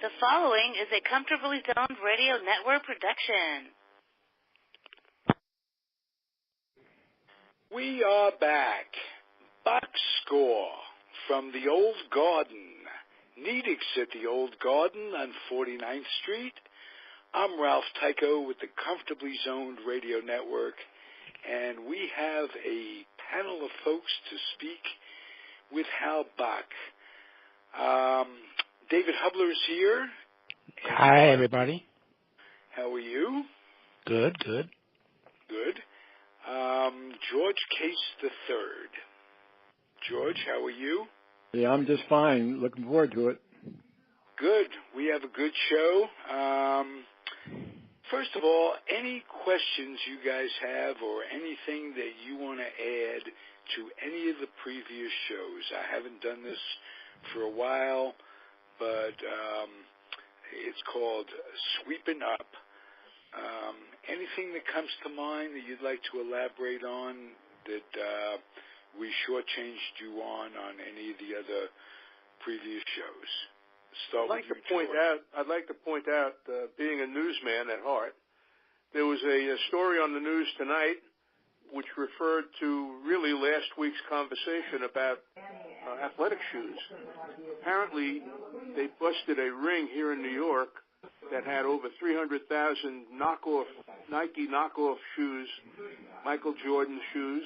The following is a Comfortably Zoned Radio Network production. We are back. Bock score from the Old Garden. Nedick's at the Old Garden on 49th Street. I'm Ralph Tycho with the Comfortably Zoned Radio Network, and we have a panel of folks to speak with Hal Bock. David Hubler is here. Hi, everybody. How are you? Good. Good. George Case III. George, how are you? Yeah, I'm just fine. Looking forward to it. Good. We have a good show. First of all, any questions you guys have or anything that you want to add to any of the previous shows? I haven't done this for a while, but it's called Sweeping Up. Anything that comes to mind that you'd like to elaborate on that we shortchanged you on any of the other previous shows? I'd like to point out, being a newsman at heart, there was a story on the news tonight which referred to really last week's conversation about athletic shoes. Apparently, they busted a ring here in New York that had over 300,000 Nike knockoff shoes, Michael Jordan shoes,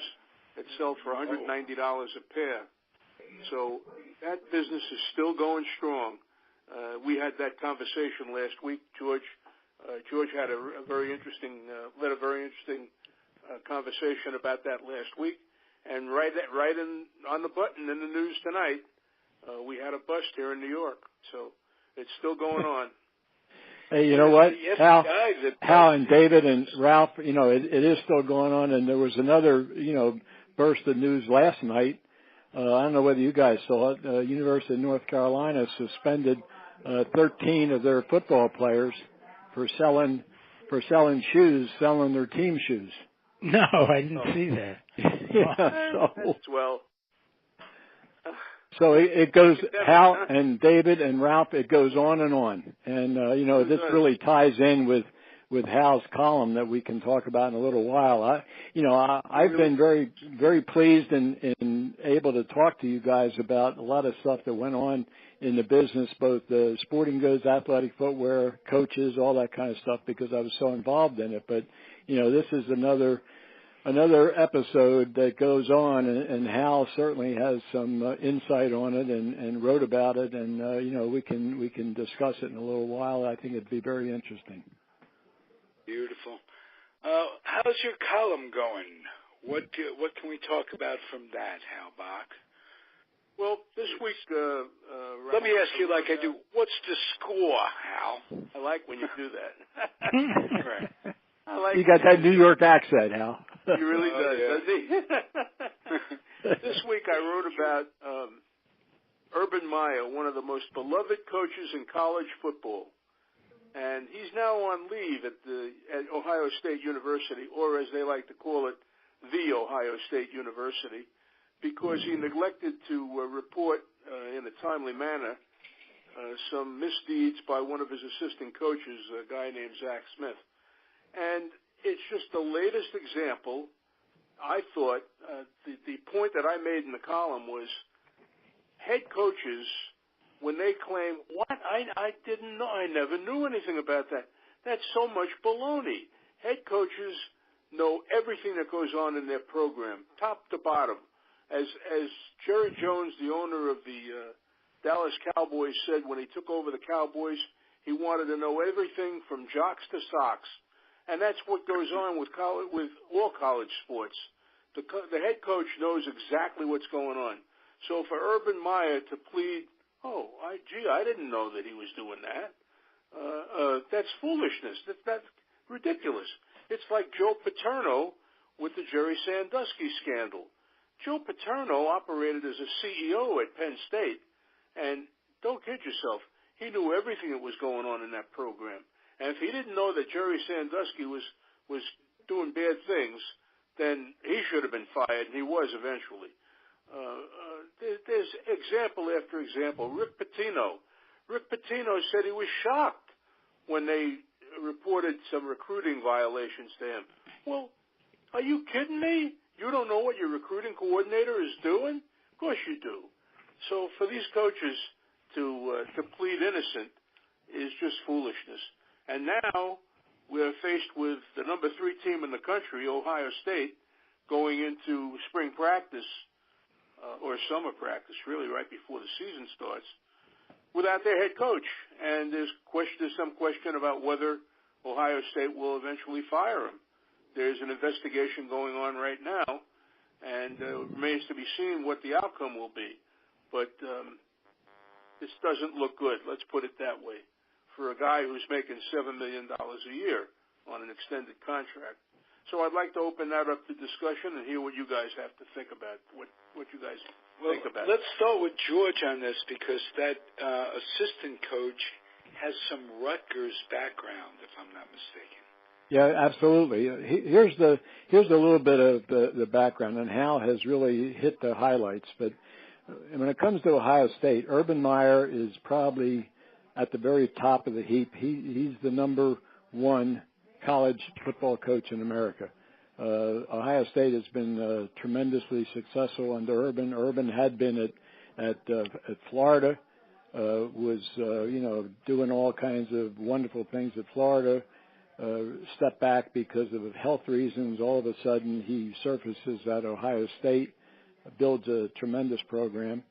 that sell for $190 a pair. So that business is still going strong. We had that conversation last week. George had a very interesting conversation about that last week, and right on the button in the news tonight, we had a bust here in New York. So it's still going on. Hey, you know what, Hal and David and Ralph, it is still going on, and there was another, burst of news last night. I don't know whether you guys saw it. University of North Carolina suspended 13 of their football players for selling shoes, selling their team shoes. No, I didn't see that. So it goes, Hal and David and Ralph, it goes on and on. And, this really ties in with Hal's column that we can talk about in a little while. I've been very, very pleased and able to talk to you guys about a lot of stuff that went on in the business, both the sporting goods, athletic footwear, coaches, all that kind of stuff, because I was so involved in it. But, this is another episode that goes on, and Hal certainly has some insight on it and wrote about it, and we can discuss it in a little while. I think it'd be very interesting. Beautiful. How's your column going? What can we talk about from that, Hal Bock? Well, this week, let me ask you like I do. What's the score, Hal? I like when you do that. Right. You got that New York accent, Hal. He really does, doesn't he? This week I wrote about Urban Meyer, one of the most beloved coaches in college football. And he's now on leave at Ohio State University, or as they like to call it, the Ohio State University, because he neglected to report in a timely manner some misdeeds by one of his assistant coaches, a guy named Zach Smith. And it's just the latest example. I thought the point that I made in the column was head coaches, when they claim, I didn't know, I never knew anything about that. That's so much baloney. Head coaches know everything that goes on in their program, top to bottom. As Jerry Jones, the owner of the Dallas Cowboys, said when he took over the Cowboys, he wanted to know everything from jocks to socks. And that's what goes on with all college sports. The head coach knows exactly what's going on. So for Urban Meyer to plead, I didn't know that he was doing that, that's foolishness. That's ridiculous. It's like Joe Paterno with the Jerry Sandusky scandal. Joe Paterno operated as a CEO at Penn State, and don't kid yourself, he knew everything that was going on in that program. And if he didn't know that Jerry Sandusky was doing bad things, then he should have been fired, and he was eventually. There's example after example. Rick Pitino. Rick Pitino said he was shocked when they reported some recruiting violations to him. Well, are you kidding me? You don't know what your recruiting coordinator is doing? Of course you do. So for these coaches to plead innocent is just foolishness. And now we're faced with the number 3 team in the country, Ohio State, going into spring practice or summer practice, really right before the season starts, without their head coach. And there's some question about whether Ohio State will eventually fire him. There's an investigation going on right now, and it remains to be seen what the outcome will be. But this doesn't look good, let's put it that way, for a guy who's making $7 million a year on an extended contract. So I'd like to open that up to discussion and hear what you guys have to think about, what you guys think about. Let's start with George on this, because that assistant coach has some Rutgers background, if I'm not mistaken. Yeah, absolutely. Here's a little bit of the background, and Hal has really hit the highlights. But when it comes to Ohio State, Urban Meyer is probably at the very top of the heap. He's the number 1 college football coach in America. Ohio State has been tremendously successful under Urban. Urban had been at Florida, was doing all kinds of wonderful things at Florida. Stepped back because of health reasons. All of a sudden, he surfaces at Ohio State, builds a tremendous program.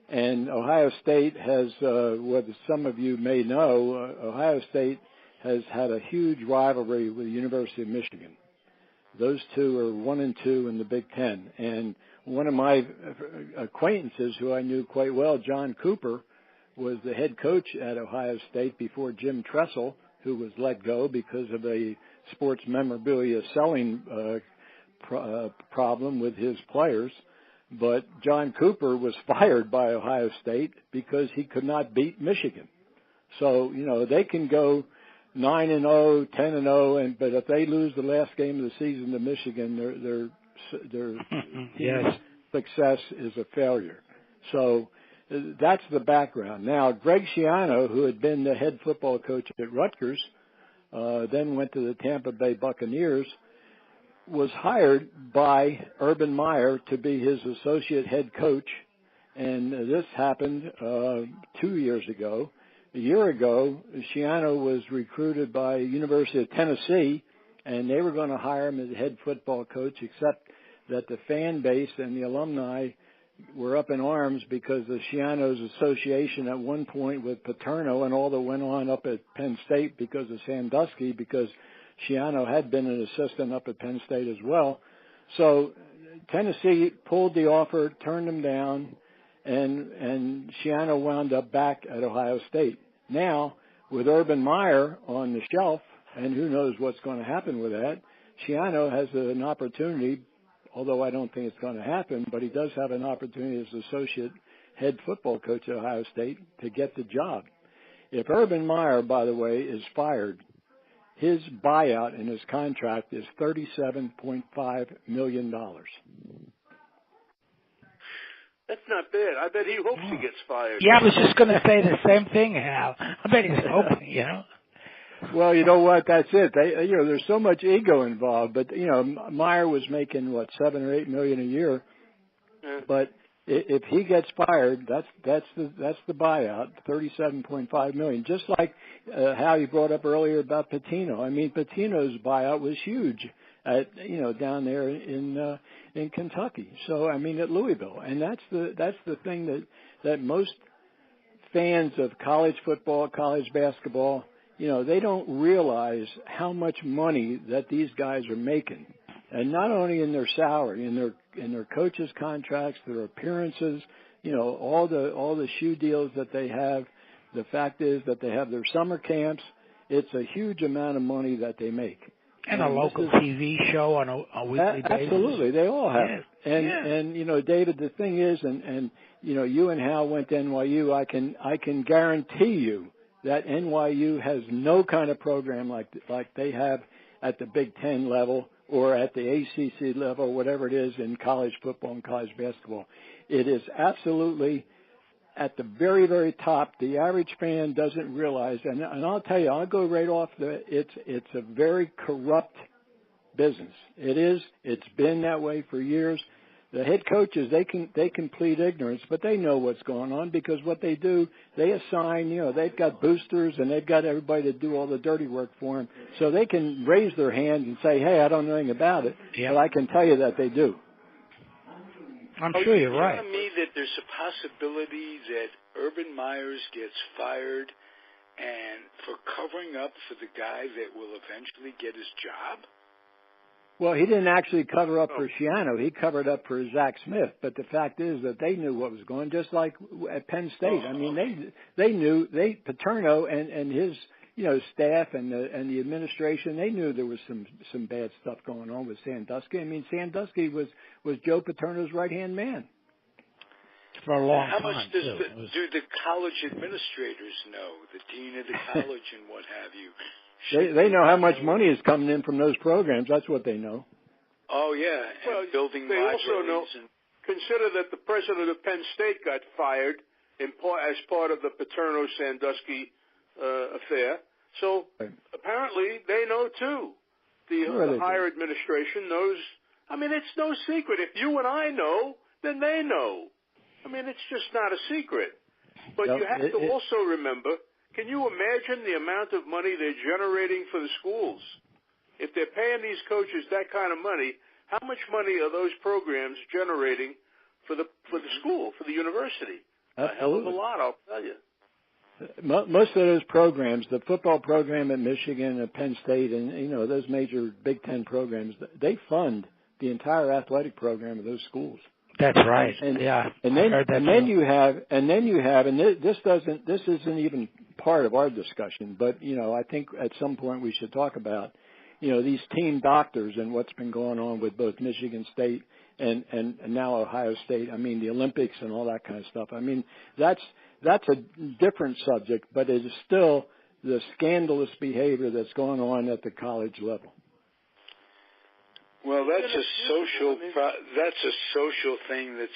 And Ohio State has, what some of you may know, Ohio State has had a huge rivalry with the University of Michigan. Those two are 1 and 2 in the Big Ten. And one of my acquaintances who I knew quite well, John Cooper, was the head coach at Ohio State before Jim Tressel, who was let go because of a sports memorabilia selling problem with his players. But John Cooper was fired by Ohio State because he could not beat Michigan. So, they can go 9-0, 10-0, but if they lose the last game of the season to Michigan, their yes. success is a failure. So that's the background. Now, Greg Schiano, who had been the head football coach at Rutgers, then went to the Tampa Bay Buccaneers, was hired by Urban Meyer to be his associate head coach, and this happened 2 years ago. A year ago, Schiano was recruited by University of Tennessee, and they were going to hire him as head football coach, except that the fan base and the alumni were up in arms because of Schiano's association at one point with Paterno and all that went on up at Penn State because of Sandusky, because Schiano had been an assistant up at Penn State as well. So Tennessee pulled the offer, turned him down, and Schiano wound up back at Ohio State. Now, with Urban Meyer on the shelf, and who knows what's going to happen with that, Schiano has an opportunity, although I don't think it's going to happen, but he does have an opportunity as associate head football coach at Ohio State to get the job. If Urban Meyer, by the way, is fired, his buyout in his contract is $37.5 million. That's not bad. I bet he hopes he gets fired. Yeah, I was just going to say the same thing, Hal. I bet he's hoping, Well, you know what? That's it. There's so much ego involved. But Meyer was making $7 or $8 million a year. Yeah. But if he gets fired, that's the buyout, $37.5 million. Just like how you brought up earlier about Pitino. I mean, Pitino's buyout was huge down there in Kentucky. So I mean, at Louisville, and that's the thing that most fans of college football, college basketball, they don't realize how much money that these guys are making, and not only in their salary, in their coaches' contracts, their appearances, all the shoe deals that they have. The fact is that they have their summer camps. It's a huge amount of money that they make. And a local TV show on a weekly basis. Absolutely, they all have it. Yeah. And David, the thing is, and you and Hal went to NYU. I can guarantee you that NYU has no kind of program like they have at the Big Ten level or at the ACC level, whatever it is in college football and college basketball. It is absolutely at the very, very top, the average fan doesn't realize, and I'll tell you, I'll go right off it's a very corrupt business. It is. It's been that way for years. The head coaches, they can plead ignorance, but they know what's going on because what they do, they assign, they've got boosters and they've got everybody to do all the dirty work for them. So they can raise their hand and say, hey, I don't know anything about it, but I can tell you that they do. I'm sure you're right. Telling me that there's a possibility that Urban Meyers gets fired and for covering up for the guy that will eventually get his job? Well, he didn't actually cover up for Shiano. He covered up for Zach Smith. But the fact is that they knew what was going, just like at Penn State. I mean, they knew, Paterno and his, staff and the administration, they knew there was some bad stuff going on with Sandusky. I mean, Sandusky was Joe Paterno's right-hand man. For a long time. How much do the college administrators know, the dean of the college and what have you? They know how much money is coming in from those programs. That's what they know. Oh, yeah. And building they libraries. Also know, consider that the president of Penn State got fired as part of the Paterno-Sandusky affair. So apparently they know, too. The higher administration knows. I mean, it's no secret. If you and I know, then they know. I mean, it's just not a secret. But you have to also remember, can you imagine the amount of money they're generating for the schools? If they're paying these coaches that kind of money, how much money are those programs generating for the school, for the university? Absolutely. A hell of a lot, I'll tell you. Most of those programs, the football program at Michigan and Penn State and, those major Big Ten programs, they fund the entire athletic program of those schools. That's right. And then you have, this isn't even part of our discussion, but, I think at some point we should talk about, these team doctors and what's been going on with both Michigan State and now Ohio State. I mean, the Olympics and all that kind of stuff. I mean, that's a different subject, but it is still the scandalous behavior that's going on at the college level. Well, that's a social thing that's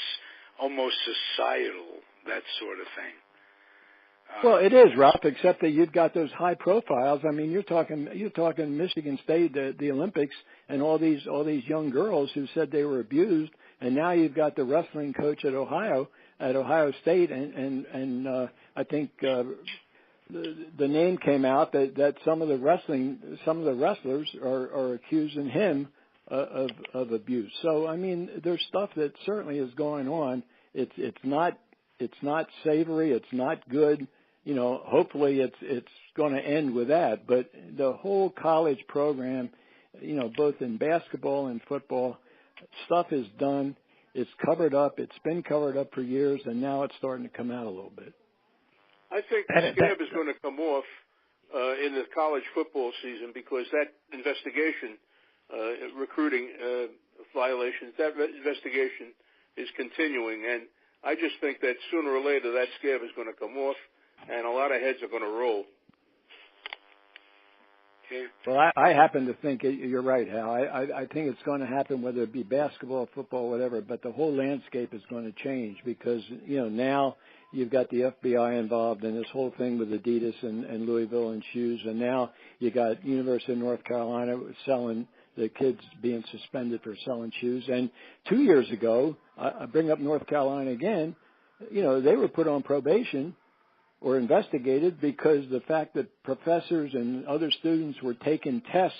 almost societal, that sort of thing. Well, it is, Ralph, except that you've got those high profiles. I mean, you're talking Michigan State, the Olympics, and all these young girls who said they were abused, and now you've got the wrestling coach at Ohio State, and I think the name came out that some of the wrestlers are accusing him of abuse. So I mean, there's stuff that certainly is going on. It's not savory. It's not good. Hopefully it's going to end with that. But the whole college program, both in basketball and football, stuff is done. It's covered up. It's been covered up for years, and now it's starting to come out a little bit. I think the scab is going to come off in the college football season because that investigation, recruiting violations, that investigation is continuing. And I just think that sooner or later that scab is going to come off, and a lot of heads are going to roll. Okay. Well, I happen to think you're right, Hal. I think it's going to happen, whether it be basketball, football, whatever, but the whole landscape is going to change because, now you've got the FBI involved in this whole thing with Adidas and Louisville and shoes, and now you got University of North Carolina selling the kids being suspended for selling shoes. And 2 years ago, I bring up North Carolina again, they were put on probation or investigated because the fact that professors and other students were taking tests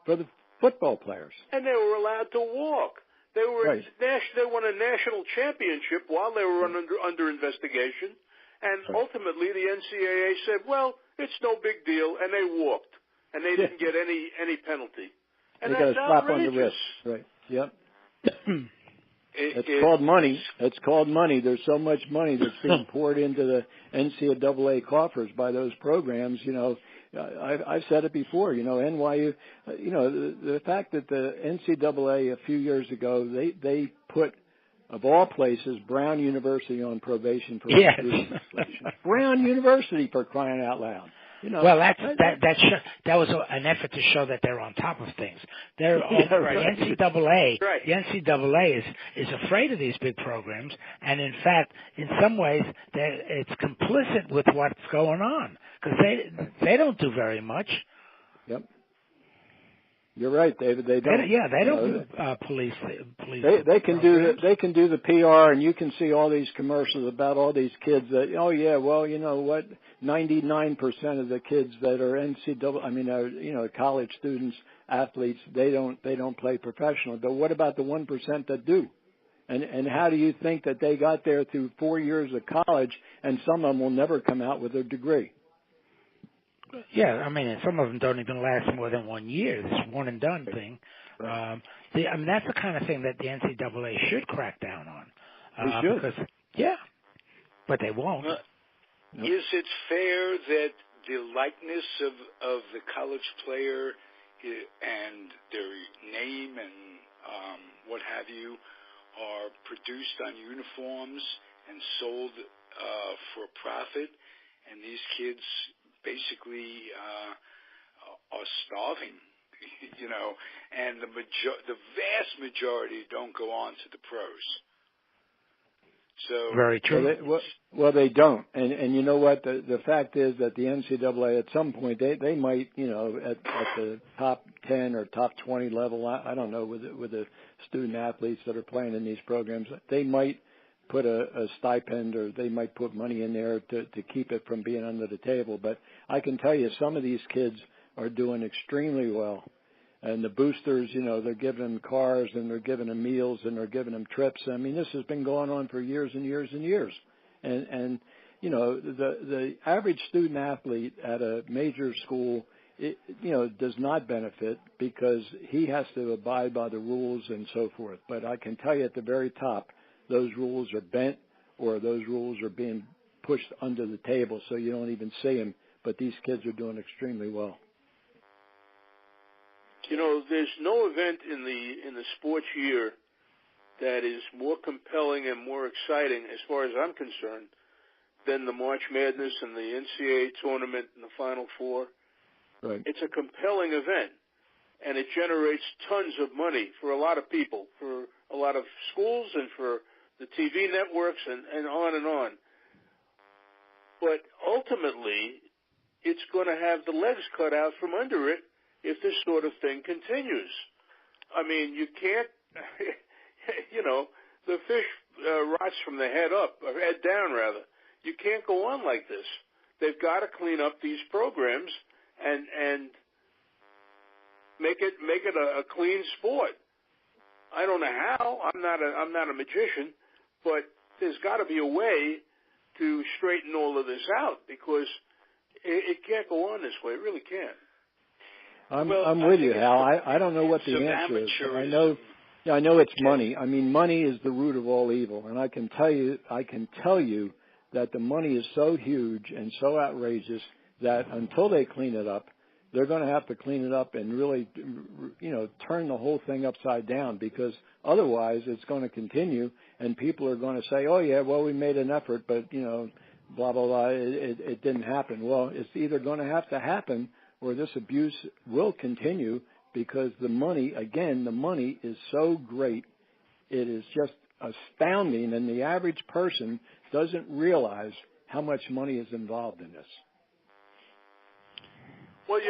for the football players. And they were allowed to walk. They were right. They won a national championship while they were under investigation. And ultimately the NCAA said, well, it's no big deal, and they walked. And they didn't get any penalty. And they got a slap outrageous. on the wrist. Right. Yep. It's called money. It's called money. There's so much money that's being poured into the NCAA coffers by those programs. I've said it before. NYU. The fact that the NCAA a few years ago they put, of all places, Brown University on probation for legislation. Brown University, for crying out loud. Well, that was an effort to show that they're on top of things. They're right. The NCAA. Right. The NCAA is afraid of these big programs, and in fact, in some ways, it's complicit with what's going on because they don't do very much. Yep. You're right, David. They don't. They don't do police. They can do the PR, and you can see all these commercials about all these kids that. Oh yeah, well you know what? 99% of the kids that are college students, athletes, they don't play professional. But what about the 1% that do? And how do you think that they got there through 4 years of college, and some of them will never come out with a degree? Yeah, I mean, some of them don't even last more than 1 year. This one and done thing. Right. That's the kind of thing that the NCAA should crack down on. They should. But they won't. Is it fair that the likeness of the college player and their name and what have you are produced on uniforms and sold for profit, and these kids basically are starving, and the vast majority don't go on to the pros. So very true. Well, they don't, and you know what? The fact is that the NCAA at some point they might, at the top 10 or top 20 level, I don't know, with the student athletes that are playing in these programs, they might put a stipend or they might put money in there to keep it from being under the table. But I can tell you some of these kids are doing extremely well. And the boosters, they're giving them cars and they're giving them meals and they're giving them trips. I mean, this has been going on for years and years and years. And the average student athlete at a major school, does not benefit because he has to abide by the rules and so forth. But I can tell you at the very top, those rules are bent or those rules are being pushed under the table so you don't even see them. But these kids are doing extremely well. There's no event in the sports year that is more compelling and more exciting, as far as I'm concerned, than the March Madness and the NCAA tournament and the Final Four. Right. It's a compelling event, and it generates tons of money for a lot of people, for a lot of schools and for the TV networks and on and on. But ultimately, it's going to have the legs cut out from under it if this sort of thing continues. I mean, you can't, the fish rots from the head up, or head down rather. You can't go on like this. They've got to clean up these programs and make it a clean sport. I don't know how. I'm not a magician, but there's got to be a way to straighten all of this out because it can't go on this way. It really can't. I'm with you, Hal. I don't know what the answer is. I know it's money. I mean, money is the root of all evil, and I can tell you that the money is so huge and so outrageous that until they clean it up, they're going to have to clean it up and really, turn the whole thing upside down because otherwise it's going to continue and people are going to say, oh yeah, well we made an effort, but blah blah blah, it didn't happen. Well, it's either going to have to happen or this abuse will continue because the money is so great. It is just astounding, and the average person doesn't realize how much money is involved in this. Well,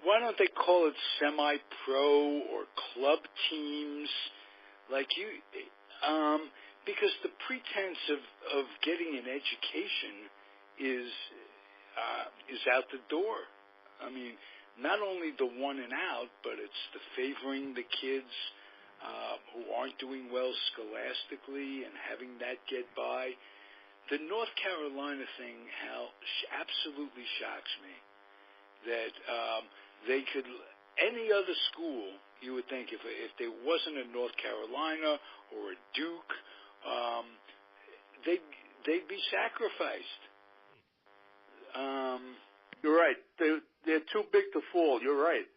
why don't they call it semi-pro or club teams, because the pretense of getting an education is out the door. I mean, not only the one and out, but it's the favoring the kids who aren't doing well scholastically and having that get by. The North Carolina thing, Hal, absolutely shocks me. That they could, any other school, you would think if there wasn't a North Carolina or a Duke, they'd be sacrificed. You're right. They're too big to fall. You're right.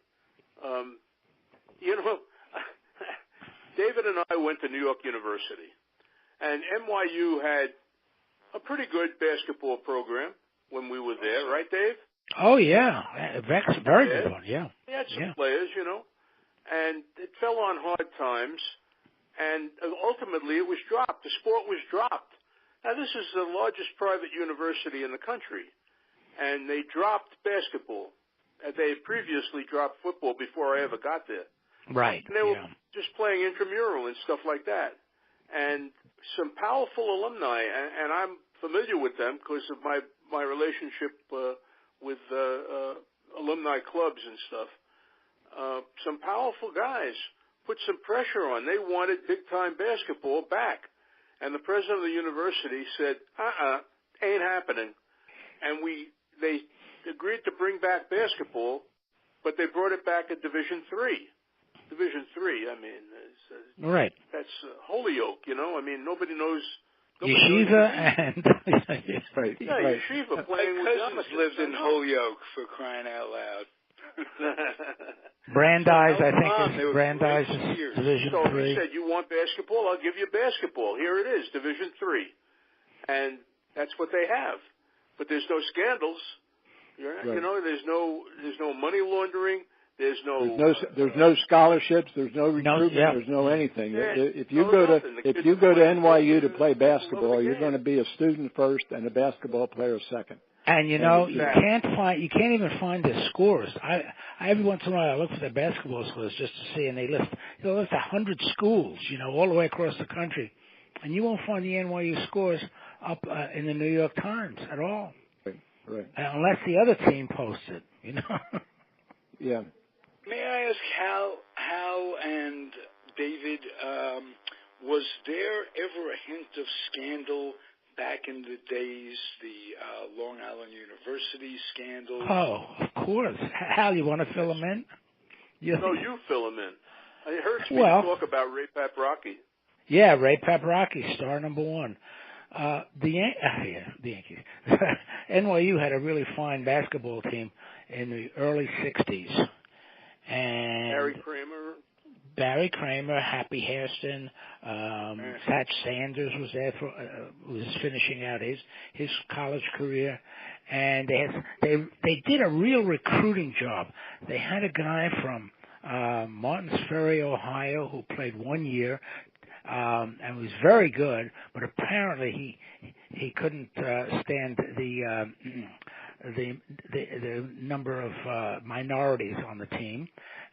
David and I went to New York University, and NYU had a pretty good basketball program. when we were there, right, Dave? Oh, yeah. Very good one, yeah. They had some players, and it fell on hard times, and ultimately it was dropped. The sport was dropped. Now, this is the largest private university in the country, and they dropped basketball. They had previously dropped football before I ever got there. Right. And they were just playing intramural and stuff like that. And some powerful alumni, and I'm familiar with them because of my relationship with alumni clubs and stuff. Some powerful guys put some pressure on. They wanted big-time basketball back. And the president of the university said, ain't happening. And they agreed to bring back basketball, but they brought it back at Division III. Division III, I mean, right. That's Holyoke, I mean, nobody knows. Yeshiva and right. Yeshiva playing with cousins lived in Holyoke, for crying out loud. Brandeis, I think, is Brandeis is Division so III. He said, you want basketball? I'll give you basketball. Here it is, Division III. And that's what they have. But there's no scandals. Right. There's no money laundering. There's no scholarships. There's no recruitment. There's no anything. If you go to NYU to play basketball, you're going to be a student first and a basketball player second. And you can't even find the scores. I every once in a while I look for the basketball scores just to see, and they list 100 schools, all the way across the country, and you won't find the NYU scores up in the New York Times at all. Right. Unless the other team posts it, Yeah. May I ask Hal and David, was there ever a hint of scandal back in the days, the Long Island University scandal? Oh, of course. Hal, you want to fill them in? No, you fill them in. I heard you talk about Ray Paprocki. Yeah, Ray Paprocki, star number one. The Yankees. NYU had a really fine basketball team in the early 60s. And Barry Kramer, Happy Hairston, Satch Sanders was there was finishing out his college career, and they did a real recruiting job. They had a guy from Martins Ferry, Ohio, who played 1 year and was very good, but apparently he couldn't stand the number of minorities on the team,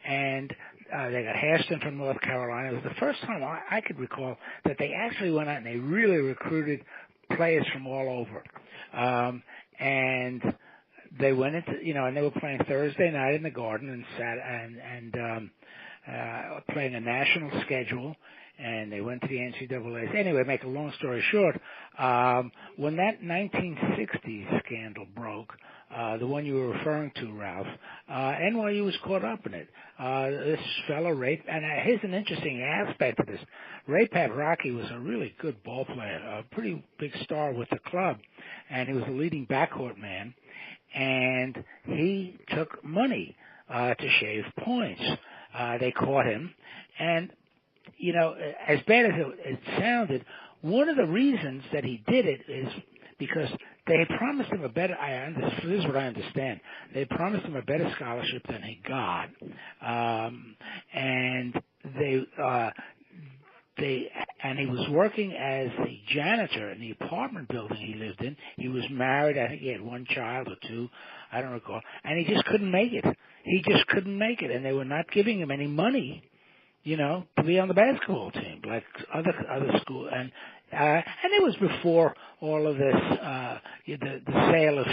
and they got Hairston from North Carolina. It was the first time I could recall that they actually went out and they really recruited players from all over. And they went into, and they were playing Thursday night in the Garden and playing a national schedule. And they went to the NCAA. Anyway, make a long story short, when that 1960s scandal broke, the one you were referring to, Ralph, NYU was caught up in it. This fellow, and here's an interesting aspect of this. Ray Paprocki was a really good ball player, a pretty big star with the club, and he was a leading backcourt man, and he took money to shave points. They caught him, and as bad as it sounded, one of the reasons that he did it is because they had promised him a better, this is what I understand, they promised him a better scholarship than he got. And he was working as the janitor in the apartment building he lived in. He was married, I think he had one child or two, I don't recall, and he just couldn't make it. And they were not giving him any money, to be on the basketball team, like other schools, and it was before all of this, the sale of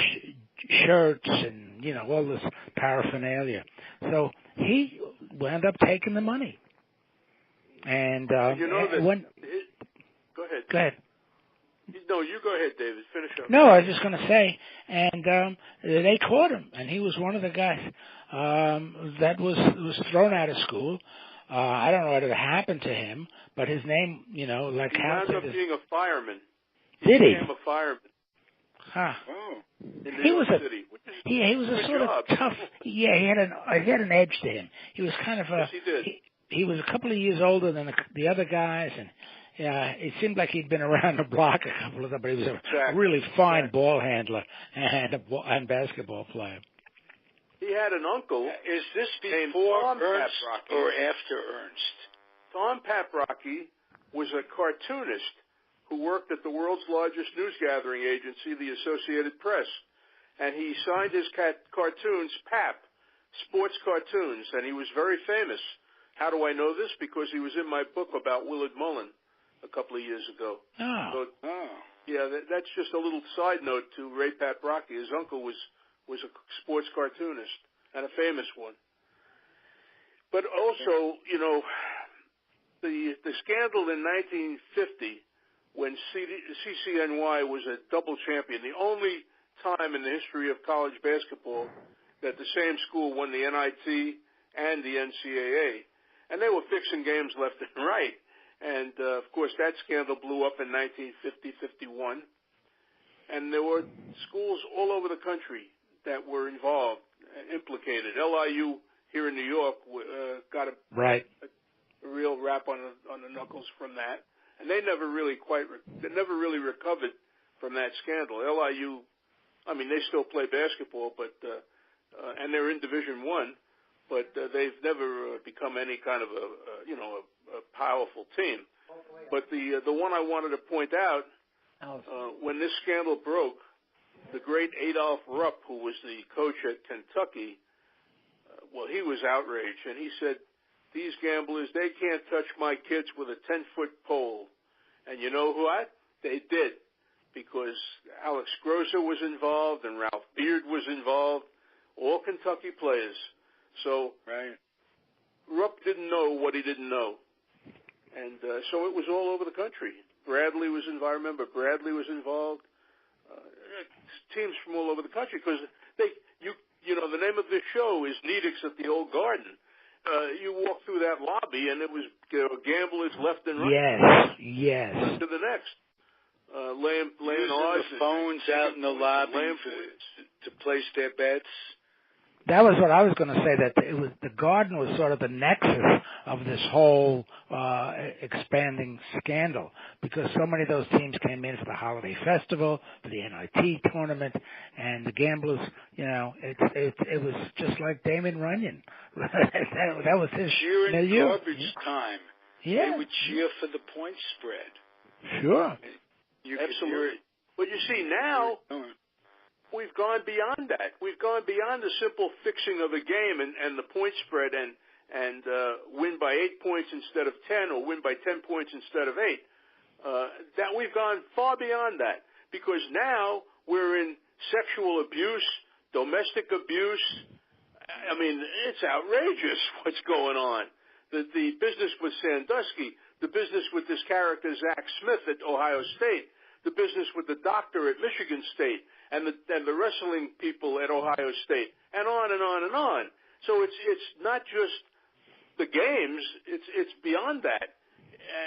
shirts and all this paraphernalia. So he wound up taking the money, and go ahead. Go ahead. No, you go ahead, David. Finish up. No, I was just going to say, and they caught him, and he was one of the guys that was thrown out of school. I don't know what had happened to him, but his name, like he Hal wound up being a fireman. Did he? Became a fireman. Huh. Oh. He was a sort of tough. Yeah, he had an edge to him. He was kind of Yes, he did. He was a couple of years older than the other guys, and it seemed like he'd been around the block a couple of times, but he was a really fine ball handler and basketball player. He had an uncle. Is this before Ernst or after Ernst? Tom Paprocki was a cartoonist who worked at the world's largest news gathering agency, the Associated Press. And he signed his cartoons PAP, sports cartoons, and he was very famous. How do I know this? Because he was in my book about Willard Mullen a couple of years ago. Yeah, that's just a little side note to Ray Paprocki. His uncle was a sports cartoonist and a famous one. But also, the scandal in 1950 when CCNY was a double champion, the only time in the history of college basketball that the same school won the NIT and the NCAA. And they were fixing games left and right. And, of course, that scandal blew up in 1950-51. And there were schools all over the country that were involved, implicated. LIU here in New York got a real rap on the knuckles from that, and they never really recovered from that scandal. LIU, I mean, they still play basketball, but and they're in Division I, but they've never become any kind of a powerful team. But the one I wanted to point out, when this scandal broke, the great Adolph Rupp, who was the coach at Kentucky, he was outraged, and he said, these gamblers, they can't touch my kids with a 10-foot pole. And you know what? They did, because Alex Grosser was involved and Ralph Beard was involved, all Kentucky players. So Rupp didn't know what he didn't know. And so it was all over the country. Bradley was involved. I remember Bradley was involved. Teams from all over the country, because the name of this show is Nedick's at the Old Garden. You walk through that lobby and it was gamblers left and right. Yes. To the next. Laying odds. The phones out in the lobby to place their bets. That was what I was going to say, that the Garden was sort of the nexus of this whole expanding scandal, because so many of those teams came in for the holiday festival, for the NIT tournament, and the gamblers, it was just like Damon Runyon. that was his milieu. Garbage time. Yeah. They would cheer for the point spread. Sure. Absolutely. But you see, now we've gone beyond that. We've gone beyond the simple fixing of a game and the point spread and win by 8 points instead of 10, or win by 10 points instead of 8. That we've gone far beyond that, because now we're in sexual abuse, domestic abuse. I mean, it's outrageous what's going on. The business with Sandusky, the business with this character Zach Smith at Ohio State, the business with the doctor at Michigan State, and the wrestling people at Ohio State, and on and on and on. So it's not just the games; it's beyond that.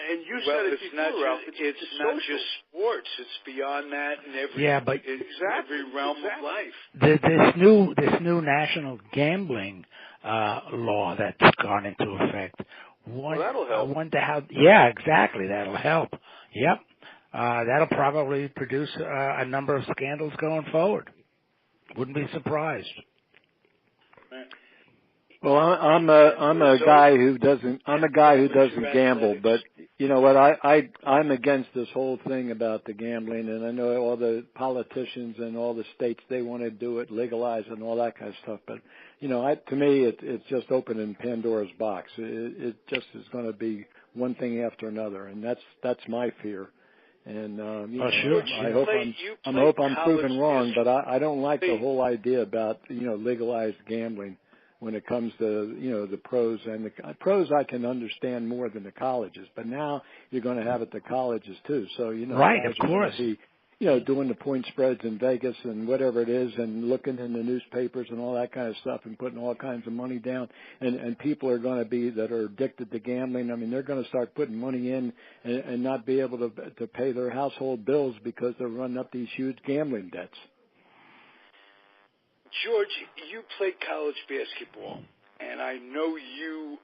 And you said it before, Ralph. It's not just sports; it's beyond that in every every realm of life. This new national gambling law that's gone into effect. That'll help. I wonder how. Yeah, exactly. That'll help. Yep. That'll probably produce a number of scandals going forward. Wouldn't be surprised. Well, I'm a guy who doesn't gamble, but you know what? I'm against this whole thing about the gambling, and I know all the politicians and all the states, they want to do it, legalize and all that kind of stuff. But to me, it's just opening Pandora's box. It just is going to be one thing after another, and that's my fear. And sure. I hope I'm proven wrong, but I don't like the whole idea about legalized gambling when it comes to the pros. And the pros I can understand more than the colleges, but now you're going to have it the colleges too. So right, of course. Doing the point spreads in Vegas and whatever it is, and looking in the newspapers and all that kind of stuff, and putting all kinds of money down, and people are going to be that are addicted to gambling. I mean, they're going to start putting money in and not be able to pay their household bills because they're running up these huge gambling debts. George, you played college basketball, and I know you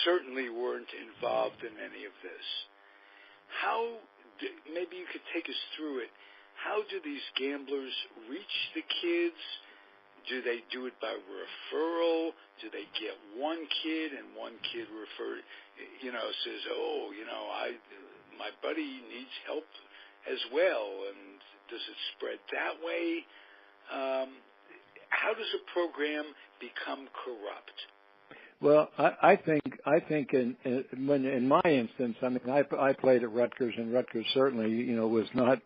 certainly weren't involved in any of this. maybe you could take us through it. How do these gamblers reach the kids? Do they do it by referral? Do they get one kid and one kid says, my buddy needs help as well, and does it spread that way? How does a program become corrupt? Well, I think in my instance, I mean, I played at Rutgers, and Rutgers certainly, was not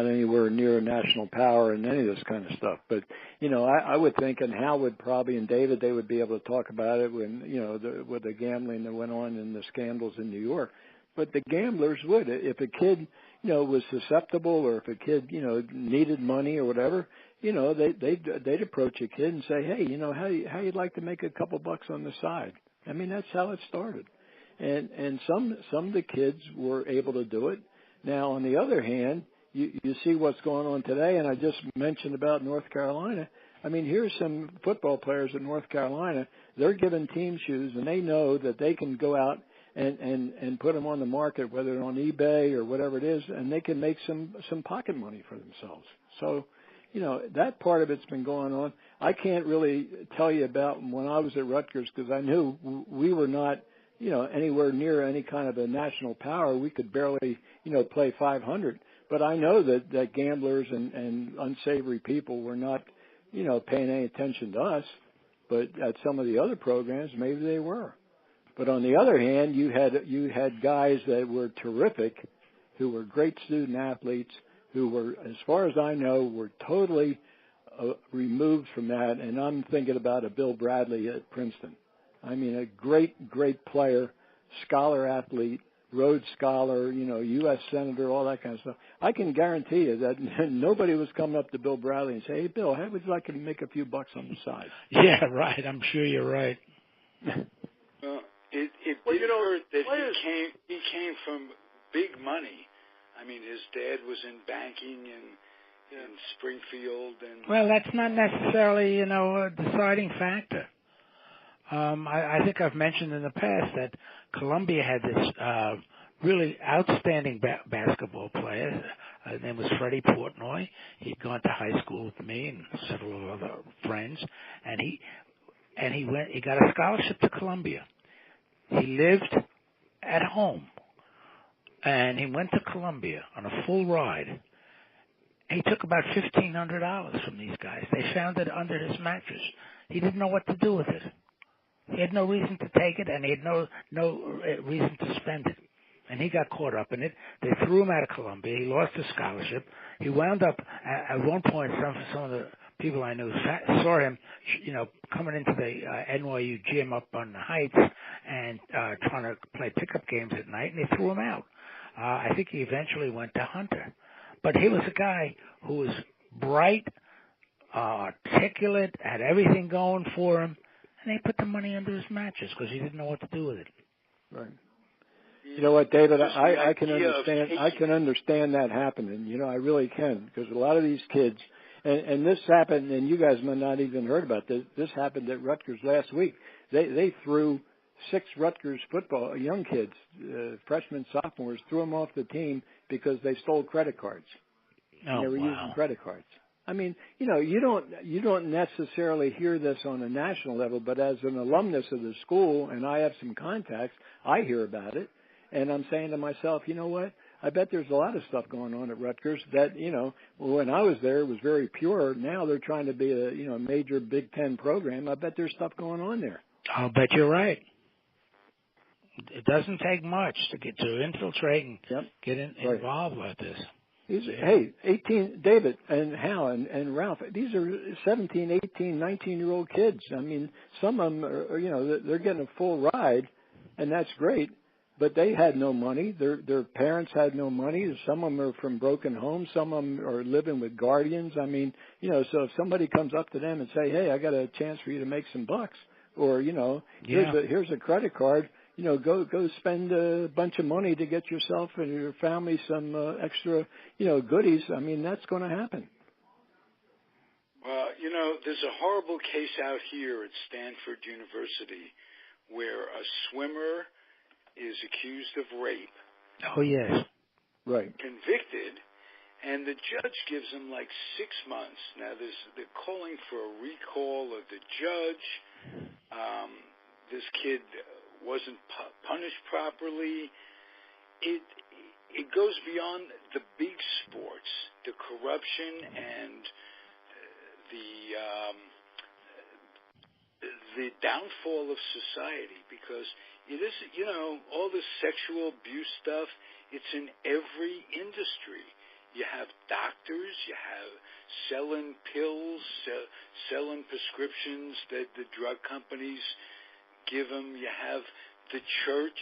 anywhere near a national power in any of this kind of stuff. But I would think, and Hal would probably, and David, they would be able to talk about it when with the gambling that went on and the scandals in New York. But the gamblers would, if a kid was susceptible, or if a kid needed money or whatever. They'd approach a kid and say, hey, how you'd like to make a couple bucks on the side? I mean, that's how it started. And some of the kids were able to do it. Now, on the other hand, you see what's going on today, and I just mentioned about North Carolina. I mean, here's some football players in North Carolina. They're given team shoes, and they know that they can go out and put them on the market, whether on eBay or whatever it is, and they can make some pocket money for themselves. So, that part of it's been going on. I can't really tell you about when I was at Rutgers, because I knew we were not, anywhere near any kind of a national power. We could barely, play 500. But I know that gamblers and unsavory people were not, paying any attention to us. But at some of the other programs, maybe they were. But on the other hand, you had guys that were terrific, who were great student athletes, who were, as far as I know, were totally removed from that. And I'm thinking about a Bill Bradley at Princeton. I mean, a great, great player, scholar athlete, Rhodes Scholar, U.S. Senator, all that kind of stuff. I can guarantee you that nobody was coming up to Bill Bradley and say, hey, Bill, how would you like to make a few bucks on the side? Yeah, right. I'm sure you're right. Well, it did hurt that he came from big money. I mean, his dad was in banking in Springfield. Well, that's not necessarily, a deciding factor. I think I've mentioned in the past that Columbia had this really outstanding basketball player. His name was Freddie Portnoy. He'd gone to high school with me and several other friends, and he got a scholarship to Columbia. He lived at home. And he went to Columbia on a full ride. He took about $1,500 from these guys. They found it under his mattress. He didn't know what to do with it. He had no reason to take it, and he had no reason to spend it. And he got caught up in it. They threw him out of Columbia. He lost his scholarship. He wound up, at one point, some of the people I knew saw him, coming into the NYU gym up on the Heights and trying to play pickup games at night, and they threw him out. I think he eventually went to Hunter. But he was a guy who was bright, articulate, had everything going for him, and they put the money under his mattress because he didn't know what to do with it. Right. You know what, David? I can understand. I can understand that happening. I really can, because a lot of these kids, and this happened, and you guys might not even heard about this. This happened at Rutgers last week. They threw 6 Rutgers football young kids, freshmen, sophomores, threw them off the team because they stole credit cards. Oh, they were using credit cards. I mean, you don't necessarily hear this on a national level, but as an alumnus of the school, and I have some contacts, I hear about it, and I'm saying to myself, you know what? I bet there's a lot of stuff going on at Rutgers that, when I was there, it was very pure. Now they're trying to be a major Big Ten program. I bet there's stuff going on there. I'll bet you're right. It doesn't take much to infiltrate and get involved like this. Hey, 18, David and Hal and Ralph, these are 17, 18, 19-year-old kids. I mean, some of them are, they're getting a full ride, and that's great, but they had no money. Their parents had no money. Some of them are from broken homes. Some of them are living with guardians. I mean, so if somebody comes up to them and say, hey, I got a chance for you to make some bucks, or, here's a credit card, go spend a bunch of money to get yourself and your family some extra, goodies. I mean, that's going to happen. Well, there's a horrible case out here at Stanford University where a swimmer is accused of rape, Oh, yes. Right. convicted, and the judge gives him like 6 months. Now, they're calling for a recall of the judge. This kid wasn't punished properly. It goes beyond the big sports, the corruption and the downfall of society, because it is, all this sexual abuse stuff, it's in every industry. You have doctors, you have selling pills, selling prescriptions that the drug companies give them. You have the church,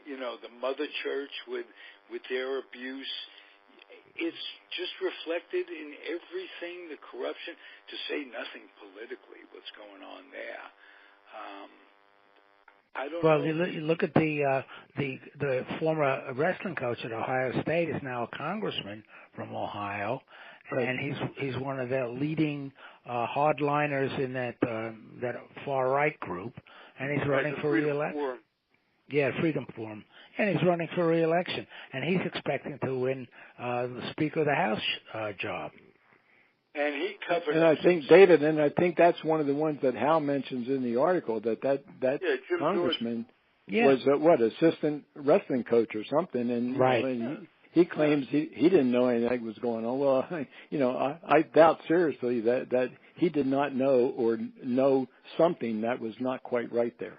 the mother church with their abuse. It's just reflected in everything, the corruption, to say nothing politically, what's going on there. I don't know. Well, you look at the former wrestling coach at Ohio State is now a congressman from Ohio, right. And he's one of the leading hardliners in that far right group, and he's running for re-election. Yeah, Freedom Forum, and he's running for re-election, and he's expecting to win the Speaker of the House job. And he covered. And I think David, and I think that's one of the ones that Hal mentions in the article that congressman was assistant wrestling coach or something, and right. He claims he didn't know anything was going on. Well, I doubt seriously that he did not know or know something that was not quite right there.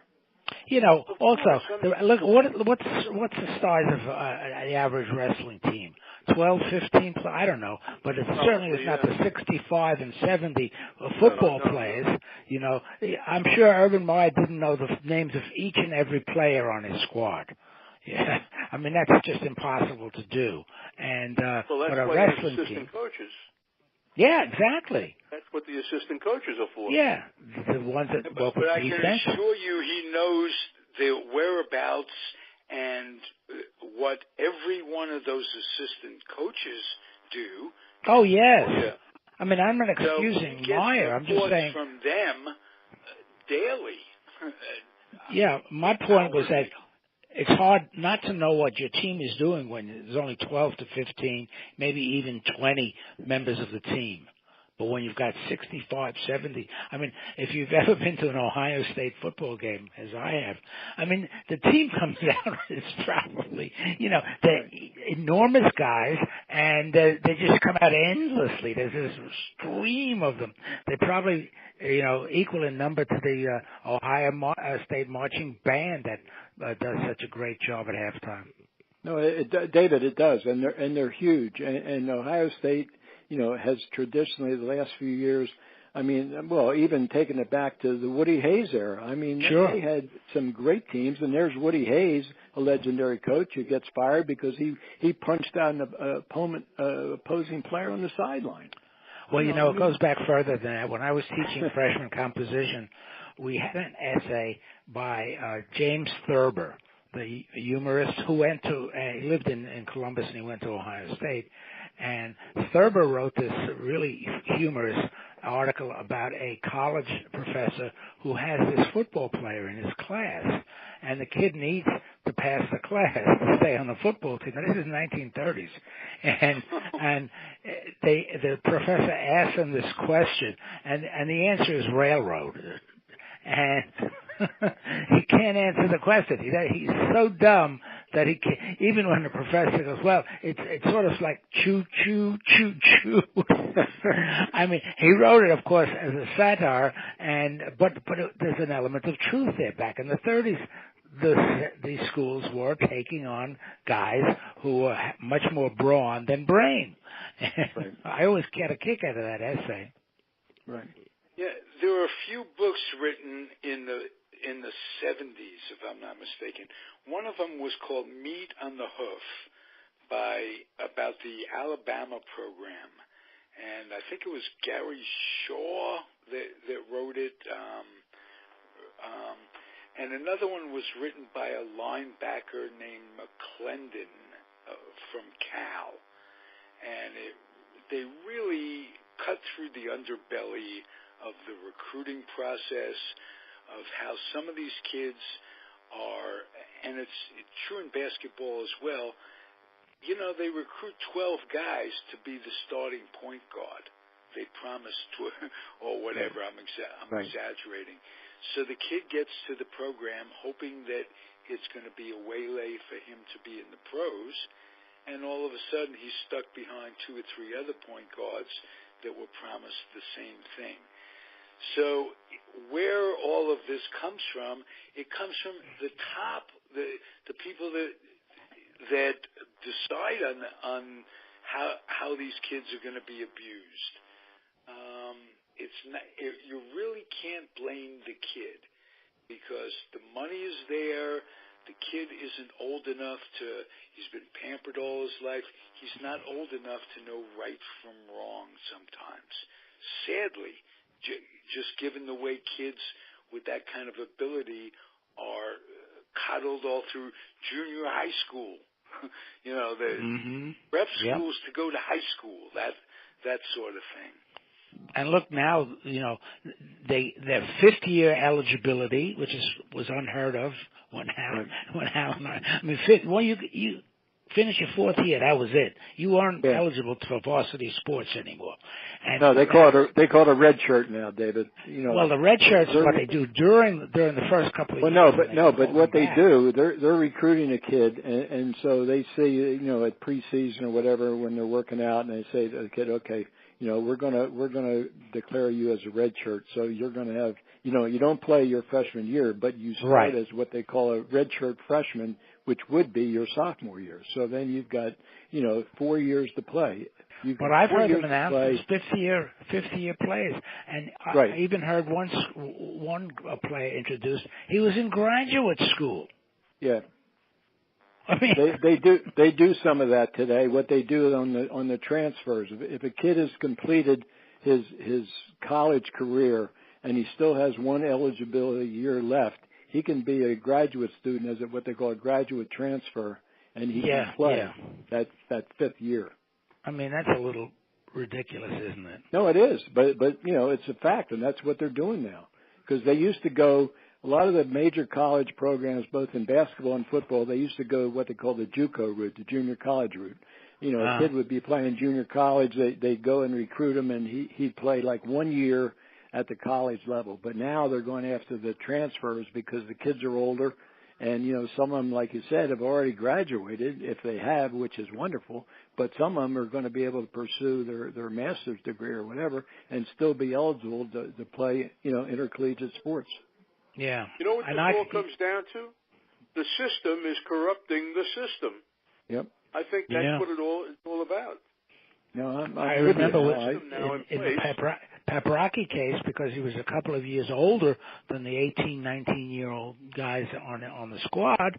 Also, look, what's the size of the average wrestling team? 12, 15, I don't know, but it certainly is not the 65 and 70 football players. I'm sure Urban Meyer didn't know the names of each and every player on his squad. Yeah, I mean, that's just impossible to do. And but a wrestling assistant team. Coaches. Yeah, exactly. That's what the assistant coaches are for. Yeah, the ones that work with But I defense. can assure you, he knows the whereabouts and what every one of those assistant coaches do. Oh, yes. Yeah. I mean, I'm not excusing Meyer. I'm just saying. From them daily. Yeah, my point was that it's hard not to know what your team is doing when there's only 12 to 15, maybe even 20 members of the team. But when you've got 65, 70, I mean, if you've ever been to an Ohio State football game, as I have, I mean, the team comes out, it's probably, they're enormous guys, and they just come out endlessly. There's this stream of them. They probably, equal in number to the Ohio State marching band that does such a great job at halftime. No, David, it does, and they're huge, and Ohio State, has traditionally the last few years, I mean, well, even taking it back to the Woody Hayes era. I mean, sure. They had some great teams, and there's Woody Hayes, a legendary coach who gets fired because he punched out an opposing player on the sideline. Well, it goes back further than that. When I was teaching freshman composition, we had an essay by James Thurber, the humorist who he lived in Columbus and he went to Ohio State. And Thurber wrote this really humorous article about a college professor who has this football player in his class. And the kid needs to pass the class to stay on the football team. Now, this is 1930s. And the professor asked him this question, and the answer is railroad. And he can't answer the question. He's so dumb that he can't, even when the professor goes, well, it's sort of like choo, choo, choo, choo. I mean, he wrote it, of course, as a satire, but there's an element of truth there. Back in the 30s, these schools were taking on guys who were much more brawn than brain. Right. I always get a kick out of that essay. Right. Yeah, there are a few books written in the 70s, if I'm not mistaken. One of them was called Meat on the Hoof about the Alabama program, and I think it was Gary Shaw that wrote it. And another one was written by a linebacker named McClendon from Cal, and they really cut through the underbelly of the recruiting process, of how some of these kids are, and it's true in basketball as well, you know, they recruit 12 guys to be the starting point guard. They promise to, or whatever, I'm exaggerating. So the kid gets to the program hoping that it's going to be a waylay for him to be in the pros, and all of a sudden he's stuck behind 2 or 3 other point guards that were promised the same thing. So where all of this comes from, it comes from the top, the people that decide on how these kids are going to be abused. You really can't blame the kid because the money is there. The kid isn't old enough he's been pampered all his life. He's not old enough to know right from wrong sometimes. Sadly, just given the way kids with that kind of ability are coddled all through junior high school. You know, the prep schools to go to high school, that sort of thing. And look now, you know, their 5th year eligibility, which was unheard of when Hal and you finish your 4th year, that was it. You weren't eligible for varsity sports anymore. And no, they call it a red shirt now, David. You know. Well, the red shirts is what they do during the first couple of years. But what they do, they're recruiting a kid, and so they say, you know, at preseason or whatever when they're working out, and they say to the kid, okay, you know, we're gonna declare you as a red shirt, so you're gonna have, you know, you don't play your freshman year, but you start as what they call a red shirt freshman, which would be your sophomore year. So then you've got, you know, 4 years to play. But I've heard them announce 5th year players, and I even heard one player introduced. He was in graduate school. Yeah. I mean, they do some of that today. What they do on the transfers, if a kid has completed his college career and he still has one eligibility year left, he can be a graduate student as what they call a graduate transfer, and he can play that 5th year. I mean, that's a little ridiculous, isn't it? No, it is, but you know, it's a fact, and that's what they're doing now. Because they used to go. A lot of the major college programs, both in basketball and football, they used to go what they call the JUCO route, the junior college route. You know, a kid would be playing junior college, they'd go and recruit him, and he'd play like 1 year at the college level. But now they're going after the transfers because the kids are older, and, you know, some of them, like you said, have already graduated, if they have, which is wonderful, but some of them are going to be able to pursue their master's degree or whatever and still be eligible to play, you know, intercollegiate sports. Yeah. You know what this all comes down to? The system is corrupting the system. Yep. I think that's what it's all about. No, I remember in the Paparocki case, because he was a couple of years older than the 18, 19-year-old guys on the squad,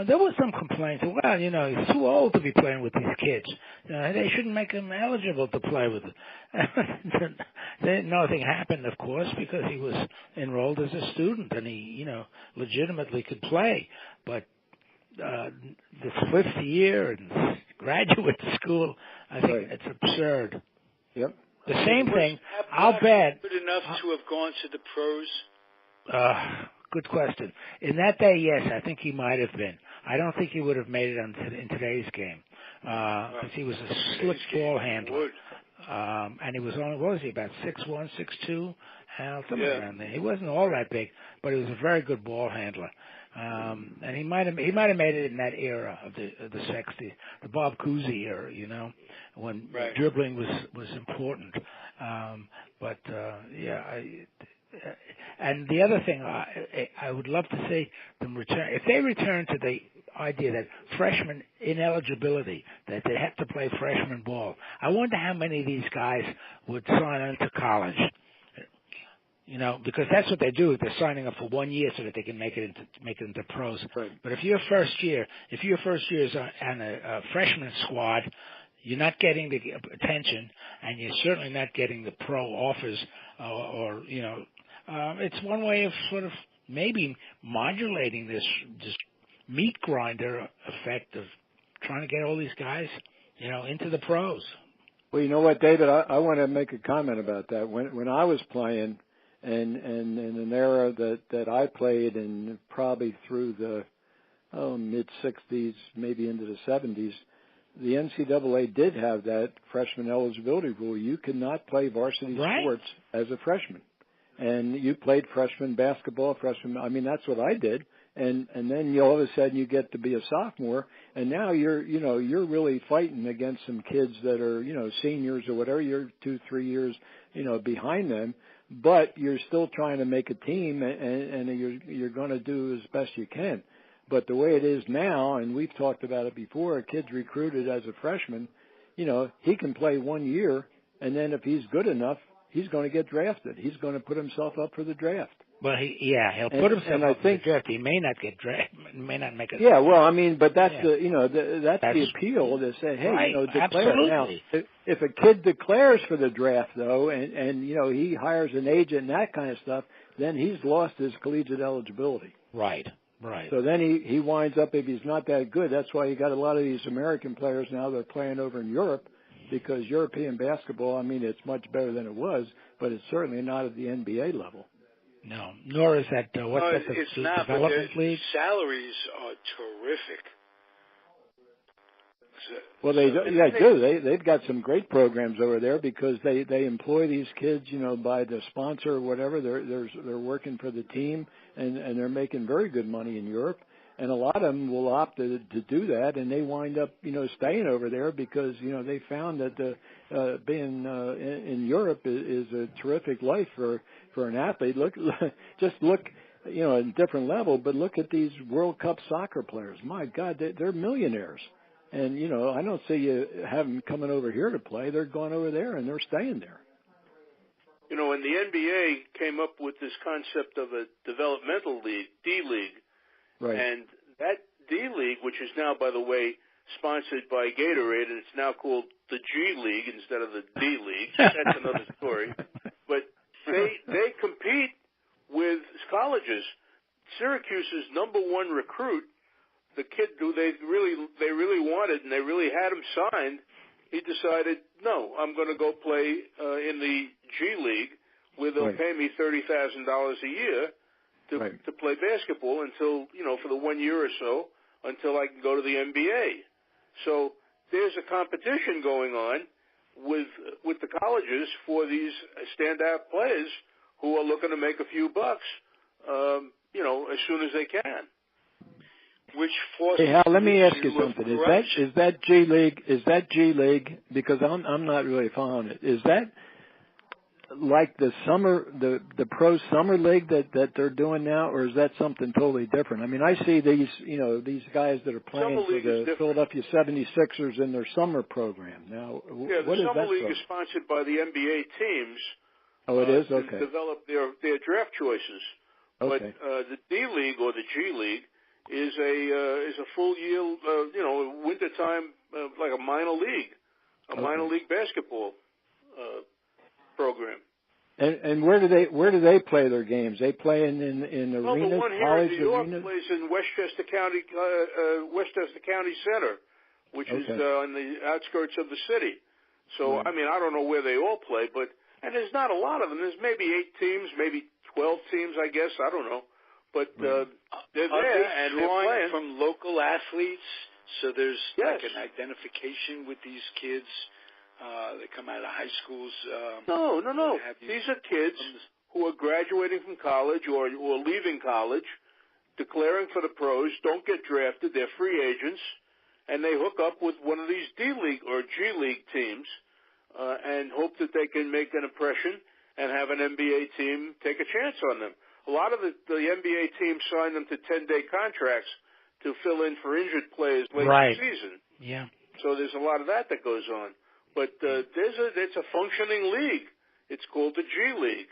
there was some complaints. Well, you know, he's too old to be playing with these kids. They shouldn't make him eligible to play with them. Nothing happened, of course, because he was enrolled as a student and he, you know, legitimately could play. But the 5th year and graduate school, I think it's absurd. Yep. The same thing, I'll bet. Good enough to have gone to the pros? Good question. In that day, yes, I think he might have been. I don't think he would have made it in today's game because he was a slick ball handler. And he was only, what was he, about 6'1", 6'2", something around there. He wasn't all that big, but he was a very good ball handler. And he might have made it in that era of the 60s, the Bob Cousy era, you know, when dribbling was important. And the other thing I would love to see them return, if they return to the idea that freshman ineligibility, that they have to play freshman ball. I wonder how many of these guys would sign on to college. You know, because that's what they do. They're signing up for 1 year so that they can make it into pros. Right. But if your first year is on a freshman squad, you're not getting the attention, and you're certainly not getting the pro offers. Or you know, it's one way of sort of maybe modulating this meat grinder effect of trying to get all these guys, you know, into the pros. Well, you know what, David, I want to make a comment about that. When I was playing, and in an era that I played in probably through the mid-'60s, maybe into the '70s, the NCAA did have that freshman eligibility rule. You could not play varsity sports as a freshman. And you played freshman basketball, that's what I did. And then all of a sudden you get to be a sophomore, and now you're really fighting against some kids that are, seniors or whatever. You're 2-3 years, behind them, but you're still trying to make a team, and you're going to do as best you can. But the way it is now, and we've talked about it before, a kid's recruited as a freshman, he can play 1 year, and then if he's good enough, he's going to get drafted. He's going to put himself up for the draft. Well, he'll put himself up for the draft. He may not get drafted. May not make it. Yeah, well, but that's that's the appeal to say, hey, declare. Absolutely. Now, if a kid declares for the draft though, and he hires an agent and that kind of stuff, then he's lost his collegiate eligibility. Right. So then he winds up, if he's not that good. That's why you got a lot of these American players now that are playing over in Europe, because European basketball, it's much better than it was, but it's certainly not at the NBA level. No, nor is that it's not, development league. Salaries are terrific. Well, they do. They've got some great programs over there because they employ these kids, by the sponsor or whatever. They're working for the team, and they're making very good money in Europe. And a lot of them will opt to do that, and they wind up, staying over there because, they found that being in Europe is a terrific life for an athlete. Look, at a different level, but look at these World Cup soccer players. My God, they're millionaires. And, I don't see you have them coming over here to play. They're going over there, and they're staying there. And the NBA came up with this concept of a developmental league, D-League. Right. And that D-League, which is now, by the way, sponsored by Gatorade, and it's now called the G-League instead of the D-League. That's another story. But they compete with colleges. Syracuse's number one recruit, the kid who they really wanted and they really had him signed, he decided, no, I'm going to go play in the G-League where they'll pay me $30,000 a year to play basketball until, for the 1 year or so, until I can go to the NBA. So there's a competition going on with the colleges for these standout players who are looking to make a few bucks, as soon as they can. Which forces Hal, let me ask you something. Is that G League? Because I'm not really following it. Is that like the pro summer league that they're doing now, or is that something totally different? I see these guys that are playing for the Philadelphia 76ers in their summer program. Now, the summer league is sponsored by the NBA teams. Oh, it is? Okay. To develop their draft choices. Okay. But the D League or the G League is a full year, wintertime, like a minor league, minor league basketball program. And where do they play their games? They play in arenas, the one here college in New York arenas? plays in Westchester County Center, which is on the outskirts of the city. So I don't know where they all play, and there's not a lot of them. There's maybe 8 teams, maybe 12 teams, I guess. I don't know. But they're there, and they're playing. From local athletes, so there's like an identification with these kids that come out of high schools. No. These are kids who are graduating from college or leaving college, declaring for the pros, don't get drafted, they're free agents, and they hook up with one of these D-League or G-League teams and hope that they can make an impression and have an NBA team take a chance on them. A lot of the NBA teams sign them to 10-day contracts to fill in for injured players late in the season. Yeah. So there's a lot of that goes on. But it's a functioning league. It's called the G League.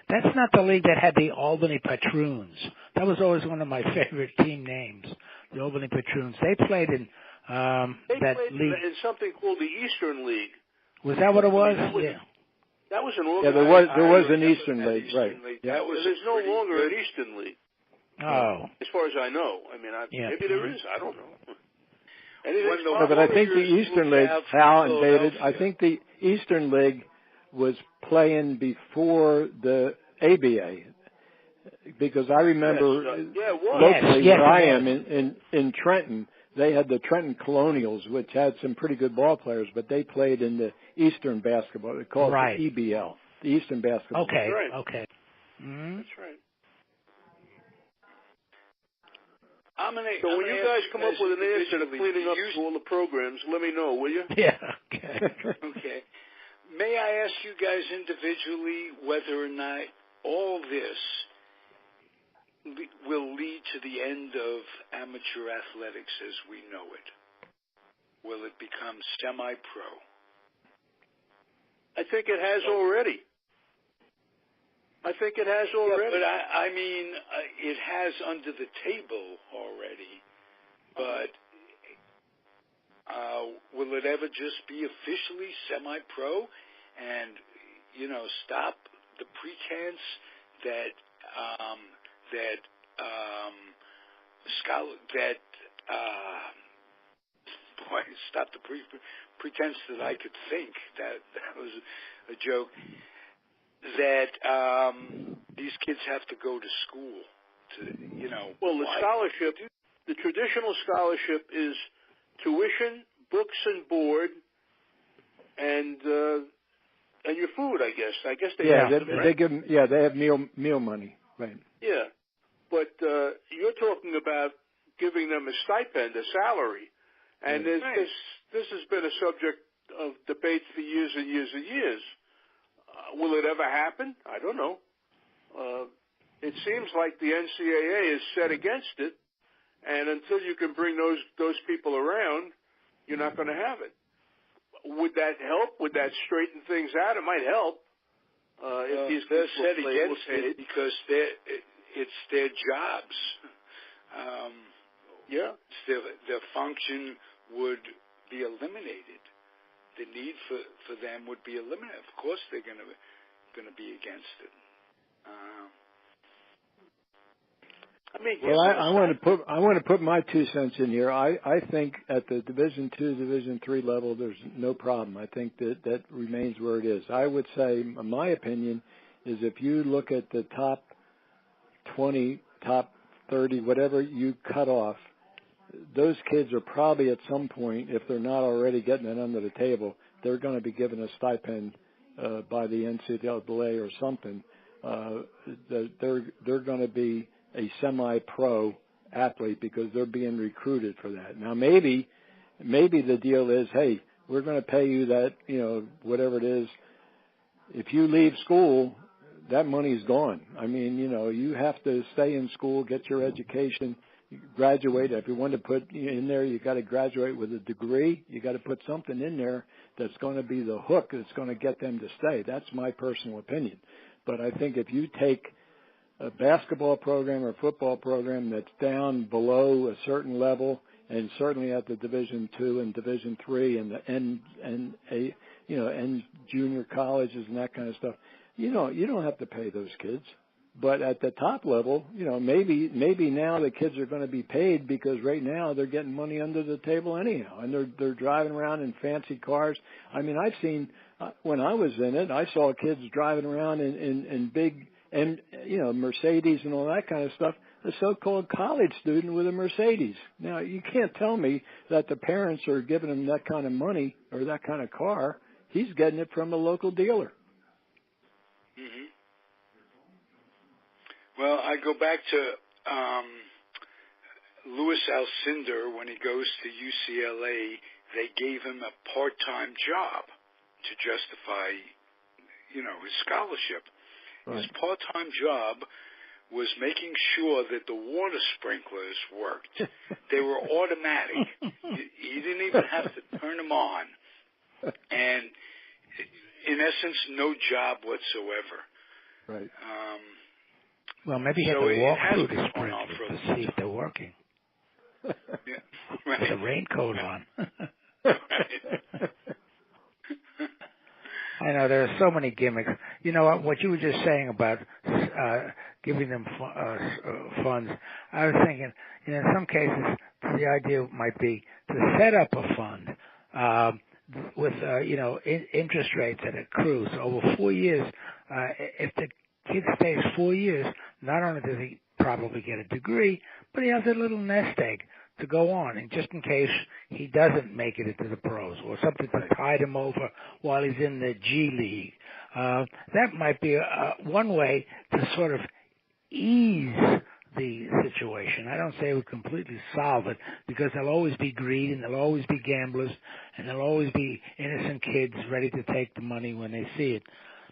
That's not the league that had the Albany Patroons. That was always one of my favorite team names, the Albany Patroons. They played in that league. In something called the Eastern League. Was that what it was? Yeah. That was an organized. Yeah, there was an Eastern League, right? Yeah. There's no longer an Eastern League. Oh. As far as I know. Maybe there is. I don't know. But I think the Eastern League, Hal and David, I think the Eastern League was playing before the ABA. Because I remember locally where I am in Trenton, they had the Trenton Colonials, which had some pretty good ball players, but they played in the Eastern basketball. They called it the EBL, the Eastern basketball. Okay, right. okay. Mm-hmm. That's right. So when you guys come up with an answer to cleaning up all the programs, let me know, will you? Yeah, okay. Okay. May I ask you guys individually whether or not all this will lead to the end of amateur athletics as we know it? Will it become semi-pro? I think it has already. Yeah, but I mean, it has under the table already. But will it ever just be officially semi-pro and, stop the pretense stop the pretense that I could think that was a joke, that these kids have to go to school to, Well, the scholarship, the traditional scholarship is tuition, books and board, and your food, I guess. I guess they they give them, they have meal money, right? Yeah, but you're talking about giving them a stipend, a salary, and this has been a subject of debate for years and years and years. Will it ever happen? I don't know. It seems like the NCAA is set against it, and until you can bring those people around, you're not going to have it. Would that help? Would that straighten things out? It might help. If these they're people set against it because it's their jobs. Their function would be eliminated. The need for them would be eliminated. Of course, they're going to be against it. I want to put my 2 cents in here. I think at the Division II, Division III level, there's no problem. I think that remains where it is. I would say, my opinion, is if you look at the top 20, top 30, whatever you cut off, those kids are probably at some point, if they're not already getting it under the table, they're going to be given a stipend by the NCAA or something. They're going to be a semi-pro athlete because they're being recruited for that. Now, maybe the deal is, hey, we're going to pay you that, whatever it is. If you leave school, that money's gone. I mean, you have to stay in school, get your education, graduate. If you want to put in there, you got to graduate with a degree. You got to put something in there that's going to be the hook that's going to get them to stay. That's my personal opinion. But I think if you take a basketball program or football program that's down below a certain level, and certainly at the Division II and Division III and junior colleges and that kind of stuff, you don't have to pay those kids. But at the top level, maybe now the kids are going to be paid because right now they're getting money under the table anyhow, and they're driving around in fancy cars. I mean, I've seen when I was in it, I saw kids driving around in big, Mercedes and all that kind of stuff. A so-called college student with a Mercedes. Now, you can't tell me that the parents are giving him that kind of money or that kind of car. He's getting it from a local dealer. Mm-hmm. Well, I go back to Louis Alcindor. When he goes to UCLA, they gave him a part-time job to justify, his scholarship. Right. His part-time job was making sure that the water sprinklers worked. They were automatic. He didn't even have to turn them on. And in essence, no job whatsoever. Right. Well, maybe you have to walk through the sprinklers to see if they're working. Yeah, right. With a raincoat on. I know there are so many gimmicks. You know what you were just saying about giving them funds. I was thinking, in some cases, the idea might be to set up a fund interest rates that accrue. So over 4 years, if the kid stays 4 years, not only does he probably get a degree, but he has a little nest egg to go on, and just in case he doesn't make it into the pros or something to tide him over while he's in the G League. That might be one way to sort of ease the situation. I don't say it would completely solve it, because there'll always be greed and there'll always be gamblers and there'll always be innocent kids ready to take the money when they see it.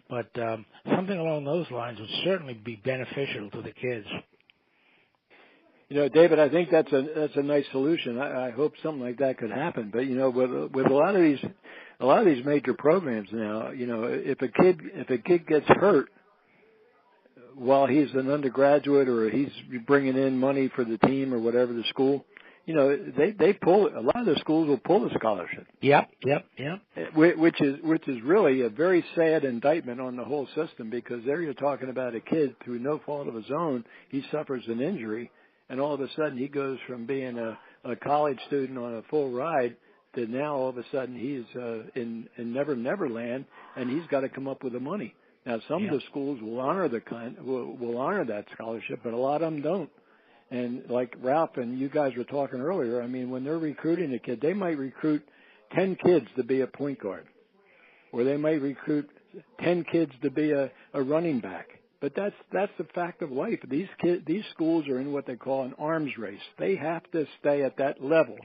But something along those lines would certainly be beneficial to the kids. David, I think that's a nice solution. I hope something like that could happen. But with a lot of these major programs now, if a kid gets hurt while he's an undergraduate or he's bringing in money for the team or whatever, the school, they pull, a lot of the schools will pull the scholarship. Yep. Which is really a very sad indictment on the whole system, because there you're talking about a kid through no fault of his own, he suffers an injury, and all of a sudden he goes from being a college student on a full ride to now all of a sudden he's in Never Land, and he's got to come up with the money. Now some of the schools will honor will honor that scholarship, but a lot of them don't. And like Ralph and you guys were talking earlier, I mean, when they're recruiting a kid, they might recruit 10 kids to be a point guard, or they might recruit 10 kids to be a running back. But that's the fact of life. These schools are in what they call an arms race. They have to stay at that level.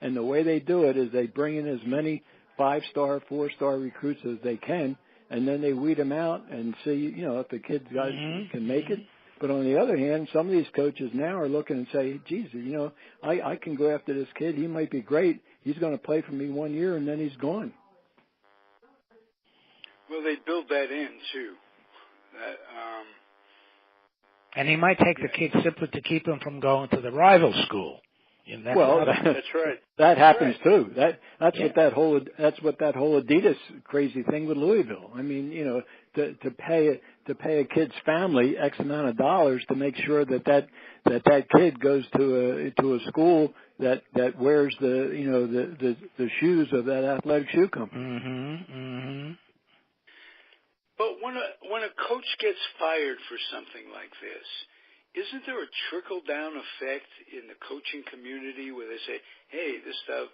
And the way they do it is they bring in as many 5-star, 4-star recruits as they can, and then they weed them out and see, if the kids guys can make it. But on the other hand, some of these coaches now are looking and say, geez, I can go after this kid. He might be great. He's going to play for me 1 year, and then he's gone. Well, they build that in, too. And he might take the kid simply to keep him from going to the rival school. That's right. That happens too. That's what that whole Adidas crazy thing with Louisville. I mean, to pay a kid's family X amount of dollars to make sure that kid goes to a school that wears the shoes of that athletic shoe company. But when a coach gets fired for something like this, isn't there a trickle-down effect in the coaching community where they say, hey, this stuff,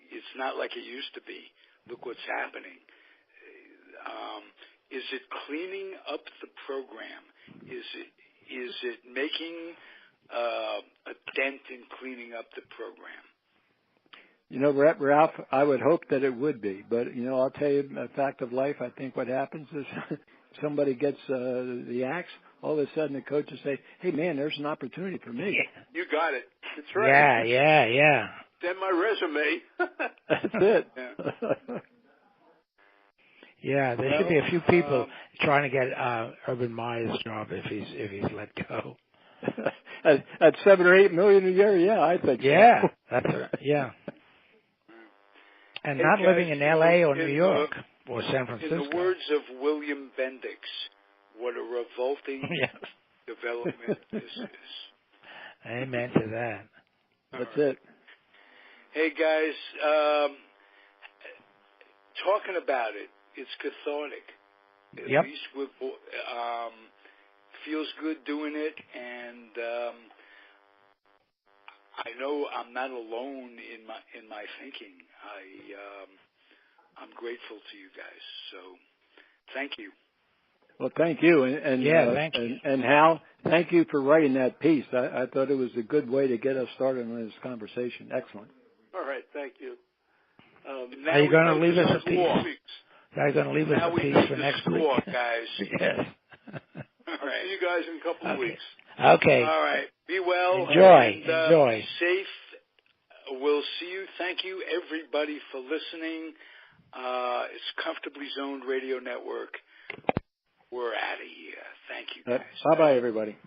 it's not like it used to be. Look what's happening. Is it cleaning up the program? Is it making a dent in cleaning up the program? Ralph, I would hope that it would be. But, I'll tell you a fact of life. I think what happens is somebody gets the axe. All of a sudden the coaches say, hey, man, there's an opportunity for me. You got it. That's right. Yeah. Send my resume. That's it. Yeah, there should be a few people trying to get Urban Meyer's job if he's let go. At $7 or $8 million a year, yeah, I think so. Yeah, that's yeah. And not living in L.A. or New York or San Francisco. In the words of William Bendix, what a revolting development this is. Amen to that. That's it. Hey, guys, talking about it, it's cathartic. At least feels good doing it, and I know I'm not alone in my thinking. I'm grateful to you guys. So, thank you. Well, thank you, and thank you. And Hal, thank you for writing that piece. I thought it was a good way to get us started on this conversation. Excellent. All right, thank you. Are you going to leave us a piece? Are you going to leave us a piece for next week? Guys. Yes. All right. See you guys in a couple of weeks. Okay. All right. Be well. Enjoy. Safe. We'll see you. Thank you, everybody, for listening. It's Comfortably Zoned Radio Network. We're out of here. Thank you, guys. Bye-bye, everybody.